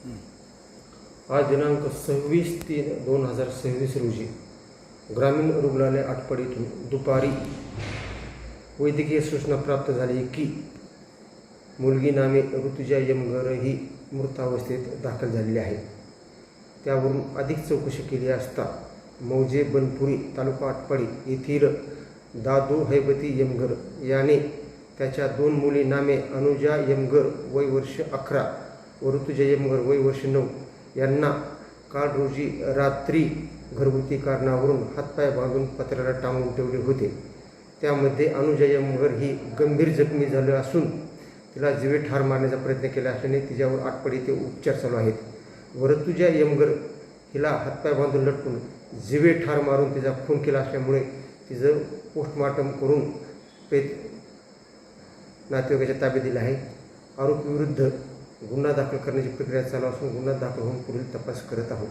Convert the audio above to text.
आज दिनांक 26/3/2026 रोजी ग्रामीण रुग्णालय आटपाडीतून दुपारी वैद्यकीय सूचना प्राप्त झाली की मुलगी नामे ऋतुजा यमगर ही मृतावस्थेत दाखल झालेली आहे। त्यावरून अधिक चौकशी केली असता मौजे बनपुरी तालुका आटपाडी येथील दादू हैबती यमगर याने त्याच्या 2 मुली नामे अनुजा यमगर वय वर्ष 11 व ऋतुजा यमगर वय वर्ष 9 यांना काल रोजी रात्री घरगुती कारणावरून हातपाय बांधून पत्र्याला टांगून ठेवले होते। त्यामध्ये अनुजा यमगर ही गंभीर जखमी झाली असून तिला जीवे ठार मारण्याचा प्रयत्न केला असल्याने तिच्यावर आटपाडी येथे उपचार चालू आहेत व ऋतुजा यमगर हिला हातपाय बांधून लटकून जीवे ठार मारून तिचा खून केला असल्यामुळे तिचं पोस्टमॉर्टम करून प्रेत नातेवाईकाच्या ताब्यात दिलं आहे। आरोपीविरुद्ध गुन्हा दाखल करण्याची प्रक्रिया चालू असून गुन्हा दाखल होऊन पुढील तपास करत आहोत।